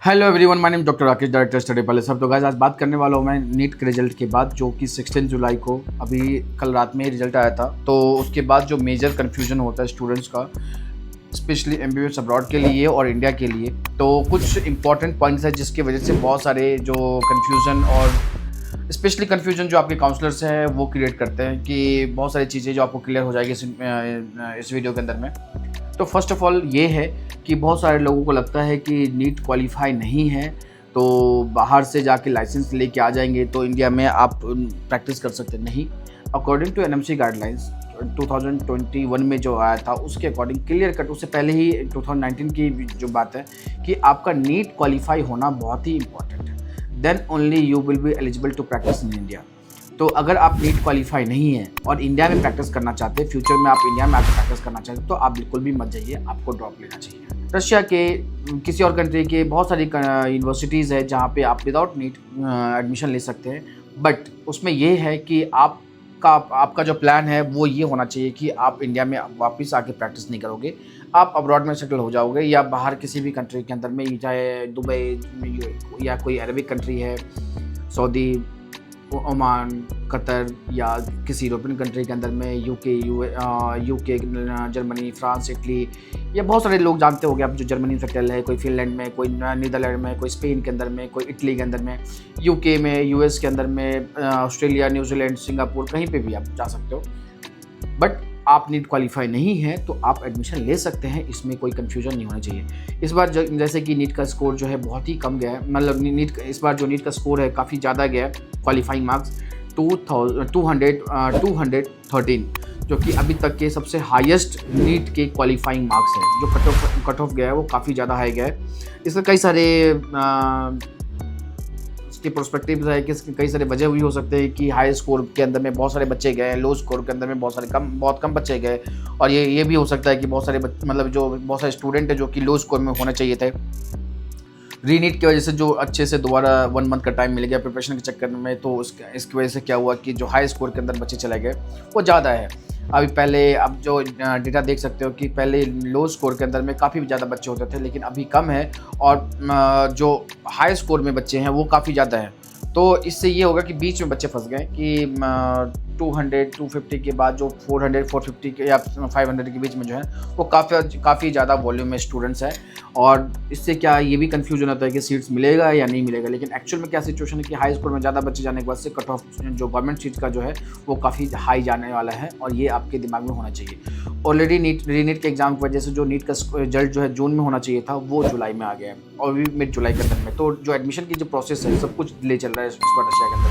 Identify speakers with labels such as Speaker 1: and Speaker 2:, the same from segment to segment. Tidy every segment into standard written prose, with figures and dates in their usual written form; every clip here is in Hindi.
Speaker 1: Hello everyone, my name doctor Rakesh, director study palace. सब तो गाइस आज बात करने वाला हूँ मैं नीट के रिजल्ट के बाद, जो कि 16 जुलाई को अभी कल रात में रिजल्ट आया था। तो उसके बाद जो मेजर कन्फ्यूजन होता है स्टूडेंट्स का, स्पेशली एमबीबीएस अब्रॉड के लिए और इंडिया के लिए, तो कुछ इंपॉर्टेंट पॉइंट्स है जिसकी वजह से बहुत सारे जो कन्फ्यूज़न और स्पेशली कन्फ्यूजन जो आपके काउंसलर्स हैं वो क्रिएट करते हैं कि बहुत सारी चीज़ें जो आपको क्लियर हो जाएगी इस वीडियो के अंदर में। तो फर्स्ट ऑफ ऑल ये है कि बहुत सारे लोगों को लगता है कि नीट क्वालिफाई नहीं है तो बाहर से जाके लाइसेंस लेके आ जाएंगे तो इंडिया में आप प्रैक्टिस कर सकते नहीं। अकॉर्डिंग टू एनएमसी गाइडलाइंस 2021 में जो आया था उसके अकॉर्डिंग क्लियर कट, उससे पहले ही 2019 की जो बात है कि आपका नीट क्वालिफाई होना बहुत ही इंपॉर्टेंट है, then only you will be eligible to practise in India. तो अगर आप नीट क्वालिफाई नहीं है और इंडिया में प्रैक्टिस करना चाहते हैं, फ्यूचर में आप इंडिया में आकर प्रैक्टिस करना चाहते हैं, तो आप बिल्कुल भी मत जाइए, आपको ड्रॉप लेना चाहिए। रशिया के किसी और कंट्री के बहुत सारी यूनिवर्सिटीज़ है जहाँ पे आप विदाउट नीट एडमिशन ले सकते हैं, बट उसमें ये है कि आपका जो प्लान है वो ये होना चाहिए कि आप इंडिया में वापस आके प्रैक्टिस नहीं करोगे, आप अब्रॉड में सेटल हो जाओगे या बाहर किसी भी कंट्री के अंदर में, चाहे दुबई या कोई अरबिक कंट्री है, सऊदी, ओमान, कतर या किसी यूरोपियन कंट्री के अंदर में, यूके, जर्मनी, फ्रांस, इटली, ये बहुत सारे लोग जानते होंगे आप जो जर्मनी में सेटल है, कोई फिनलैंड में, कोई नीदरलैंड में, कोई स्पेन के अंदर में, कोई इटली के अंदर में, यूके में, यूएस के अंदर में, ऑस्ट्रेलिया, न्यूजीलैंड, सिंगापुर, कहीं पे भी आप जा सकते हो। बट आप नीट क्वालिफाई नहीं है तो आप एडमिशन ले सकते हैं, इसमें कोई कन्फ्यूजन नहीं होना चाहिए। इस बार जैसे कि नीट का स्कोर जो है बहुत ही कम गया है, मतलब इस बार जो नीट का स्कोर है काफ़ी ज़्यादा गया है, क्वालिफाइंग मार्क्स 213, जो कि अभी तक के सबसे हाईएस्ट नीट के क्वालिफाइंग मार्क्स है। जो कट ऑफ गया है वो काफ़ी ज़्यादा हाई गया है। इसका कई सारे के प्रोस्पेक्टिव्स है कि कई सारे वजह भी हो सकते हैं कि हाई स्कोर के अंदर में बहुत सारे बच्चे गए, लो स्कोर के अंदर में बहुत कम बच्चे गए, और ये भी हो सकता है कि बहुत सारे बहुत सारे स्टूडेंट है जो कि लो स्कोर में होने चाहिए थे, रीनीट की वजह से जो अच्छे से दोबारा 1 मंथ का टाइम मिल गया प्रिपरेशन के चक्कर में, तो इसकी वजह से क्या हुआ कि जो हाई स्कोर के अंदर बच्चे चले गए वो ज़्यादा है। अभी पहले आप जो डेटा देख सकते हो कि पहले लो स्कोर के अंदर में काफ़ी ज़्यादा बच्चे होते थे, लेकिन अभी कम है, और जो हाई स्कोर में बच्चे हैं वो काफ़ी ज़्यादा हैं। तो इससे ये होगा कि बीच में बच्चे फंस गए कि 200-250 के बाद जो 400-450 के या 500 के बीच में जो है वो काफ़ी ज़्यादा वॉल्यूम में स्टूडेंट्स हैं, और इससे क्या ये भी कन्फ्यूजन होता है कि सीट्स मिलेगा या नहीं मिलेगा। लेकिन एक्चुअल में क्या सिचुएशन है कि हाई स्कोर में ज़्यादा बच्चे जाने के बाद से कट ऑफ जो गवर्नमेंट सीट्स का जो है वो काफ़ी हाई जाने वाला है, और ये आपके दिमाग में होना चाहिए। ऑलरेडी रीनीट के एग्जाम की वजह से जो नीट का रिजल्ट जो है जून में होना चाहिए था वो जुलाई में आ गया है, और भी मिड जुलाई के अंदर में। तो जो एडमिशन की जो प्रोसेस है सब कुछ डिले चल रहा है इस बार रशिया के अंदर।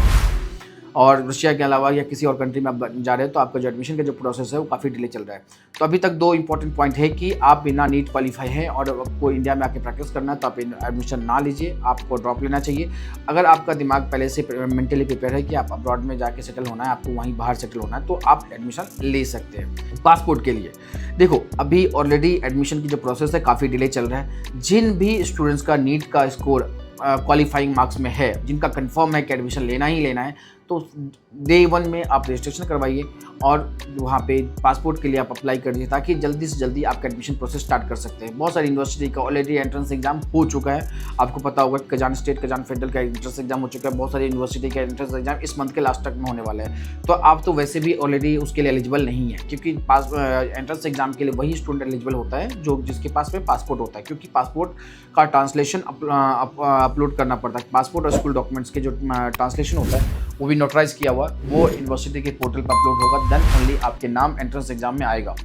Speaker 1: और रशिया के अलावा या किसी और कंट्री में आप जा रहे हो तो आपका जो एडमिशन का जो प्रोसेस है वो काफ़ी डिले चल रहा है। तो अभी तक 2 इंपॉर्टेंट पॉइंट है कि आप बिना नीट क्वालिफाई हैं और आपको इंडिया में आके प्रैक्टिस करना है तो आप एडमिशन ना लीजिए, आपको ड्रॉप लेना चाहिए। अगर आपका दिमाग पहले से मेंटली प्रिपेयर है कि आप अब्रॉड में जाके सेटल होना है, आपको वहीं बाहर सेटल होना है, तो आप एडमिशन ले सकते हैं। पासपोर्ट के लिए देखो, अभी ऑलरेडी एडमिशन की जो प्रोसेस है काफ़ी डिले चल रहा है। जिन भी स्टूडेंट्स का नीट का स्कोर क्वालिफाइंग मार्क्स में है, जिनका कंफर्म है कि एडमिशन लेना ही लेना है, तो डे 1 में आप रजिस्ट्रेशन करवाइए और वहाँ पे पासपोर्ट के लिए आप अप्लाई करिए, ताकि जल्दी से जल्दी आपका एडमिशन प्रोसेस स्टार्ट कर सकते हैं। बहुत सारी यूनिवर्सिटी का ऑलरेडी एंट्रेंस एग्जाम हो चुका है, आपको पता होगा कजान स्टेट, कजान फेडरल का एंट्रेंस एग्जाम हो चुका है। बहुत सारी यूनिवर्सिटी का एंट्रेंस एग्जाम इस मंथ के लास्ट तक में होने वाला है, तो आप तो वैसे भी ऑलरेडी उसके लिए एलिजिबल नहीं है, क्योंकि एंट्रेंस एग्जाम के लिए वही स्टूडेंट एलिजिबल होता है जो जिसके पास में पासपोर्ट होता है, क्योंकि पासपोर्ट का ट्रांसलेशन अपलोड करना पड़ता है। पासपोर्ट और स्कूल डॉक्यूमेंट्स के जो ट्रांसलेशन होता है वो भी नोटराइज किया हुआ, वो यूनिवर्सिटी के पोर्टल पर अपलोड होगा, देन ओनली आपके नाम एंट्रेंस एग्जाम में आएगा।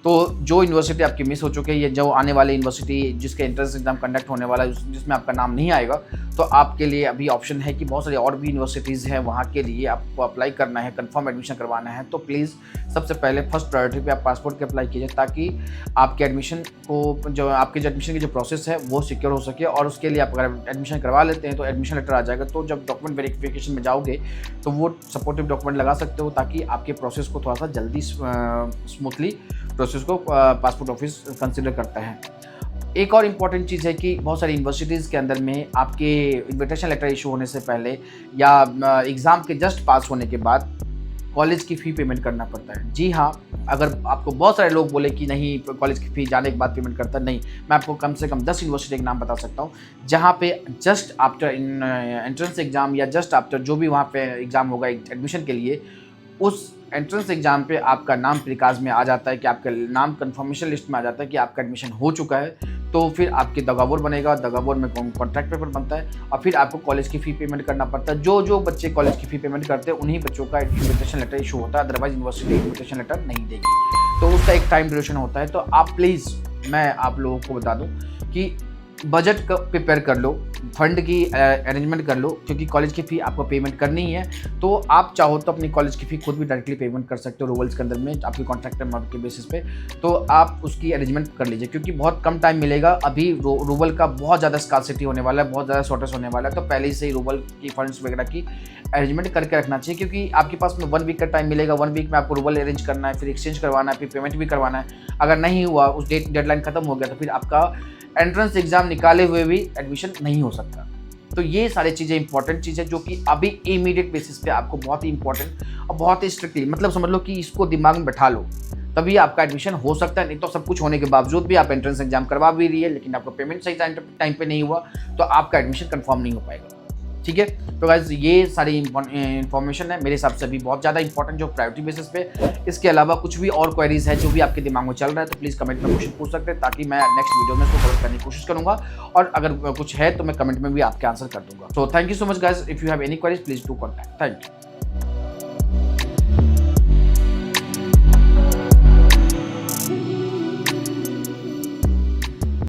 Speaker 1: तो जो यूनिवर्सिटी आपकी मिस हो चुकी है, या जो आने वाली यूनिवर्सिटी जिसके एंट्रेंस एग्जाम कंडक्ट होने वाला है जिसमें आपका नाम नहीं आएगा, तो आपके लिए अभी ऑप्शन है कि बहुत सारी और भी यूनिवर्सिटीज़ हैं, वहाँ के लिए आपको अप्लाई करना है, कंफर्म एडमिशन करवाना है। तो प्लीज़ सबसे पहले फर्स्ट प्रायोरिटी पे आप पासपोर्ट के अप्लाई कीजिए, ताकि आपके एडमिशन को जो एडमिशन की जो प्रोसेस है वो सिक्योर हो सके। और उसके लिए आप अगर एडमिशन करवा लेते हैं तो एडमिशन लेटर आ जाएगा, तो जब डॉक्यूमेंट वेरिफिकेशन में जाओगे तो वो सपोर्टिव डॉक्यूमेंट लगा सकते हो, ताकि आपके प्रोसेस को थोड़ा सा जल्दी स्मूथली प्रोसेस को पासपोर्ट ऑफिस कंसिडर करता है। एक और इम्पॉर्टेंट चीज़ है कि बहुत सारी यूनिवर्सिटीज़ के अंदर में आपके इन्विटेशन लेटर इशू होने से पहले या एग्ज़ाम के जस्ट पास होने के बाद कॉलेज की फ़ी पेमेंट करना पड़ता है। जी हाँ, अगर आपको बहुत सारे लोग बोले कि नहीं कॉलेज की फ़ी जाने के बाद पेमेंट करता है, नहीं, मैं आपको कम से कम 10 यूनिवर्सिटी के नाम बता सकता हूँ, जहाँ पे जस्ट आफ्टर एंट्रेंस एग्ज़ाम या जस्ट आफ्टर जो भी वहाँ पे एग्ज़ाम होगा एडमिशन के लिए, उस एंट्रेंस एग्ज़ाम पे आपका नाम प्रिकाज में आ जाता है कि आपका नाम कन्फर्मेशन लिस्ट में आ जाता है कि आपका एडमिशन हो चुका है। तो फिर आपकी दगावोर बनेगा, दगावोर में कॉन्ट्रैक्ट पेपर बनता है और फिर आपको कॉलेज की फ़ी पेमेंट करना पड़ता है। जो बच्चे कॉलेज की फ़ी पेमेंट करते हैं उन्हीं बच्चों का इन्विटेशन लेटर इशू होता है, अदरवाइज़ यूनिवर्सिटी इन्विटेशन लेटर नहीं देगी। तो उसका एक टाइम ड्यूरेशन होता है। तो आप प्लीज़, मैं आप लोगों को बता दूँ कि बजट का प्रिपेयर कर लो, फंड की अरेंजमेंट कर लो, क्योंकि कॉलेज की फ़ी आपको पेमेंट करनी ही है। तो आप चाहो तो अपनी कॉलेज की फ़ी खुद भी डायरेक्टली पेमेंट कर सकते हो रूबल्स के अंदर में, आपकी कॉन्ट्रैक्ट अमाउंट के बेसिस पे। तो आप उसकी अरेंजमेंट कर लीजिए, क्योंकि बहुत कम टाइम मिलेगा। अभी रूबल का बहुत ज़्यादा स्कार्सिटी होने वाला है, बहुत ज़्यादा शॉर्टेज होने वाला है। तो पहले ही से ही रूबल की फंड्स वगैरह की अरेंजमेंट करके रखना चाहिए, क्योंकि आपके पास में 1 वीक का टाइम मिलेगा। 1 वीक में आपको रूबल अरेंज करना है, फिर एक्सचेंज करवाना है, फिर पेमेंट भी करवाना है। अगर नहीं हुआ, उस डेडलाइन खत्म हो गया, तो फिर आपका एंट्रेंस एग्जाम निकाले हुए भी एडमिशन नहीं हो सकता। तो ये सारी चीज़ें इंपॉर्टेंट चीज़ है, जो कि अभी इमीडिएट बेसिस पे आपको बहुत ही इंपॉर्टेंट और बहुत ही स्ट्रिक्टली, मतलब समझ लो कि इसको दिमाग में बैठा लो, तभी आपका एडमिशन हो सकता है। नहीं तो सब कुछ होने के बावजूद भी आप एंट्रेंस एग्जाम करवा भी रही है, लेकिन आपका पेमेंट सही टाइम पे नहीं हुआ, तो आपका एडमिशन कंफर्म नहीं हो पाएगा। ठीक है, तो गाइस ये सारी इन्फॉर्मेशन है मेरे हिसाब से अभी बहुत ज़्यादा इंपॉर्टेंट, जो प्रायोरिटी बेसिस पे। इसके अलावा कुछ भी और क्वेरीज है जो भी आपके दिमाग में चल रहा है, तो प्लीज़ कमेंट में क्वेश्चन पूछ सकते हैं, ताकि मैं नेक्स्ट वीडियो में इसको कवर करने की कोशिश करूँगा। और अगर कुछ है तो मैं कमेंट में भी आपके आंसर कर दूंगा। So thank you so much guys. If you have any queries please do contact. Thank you.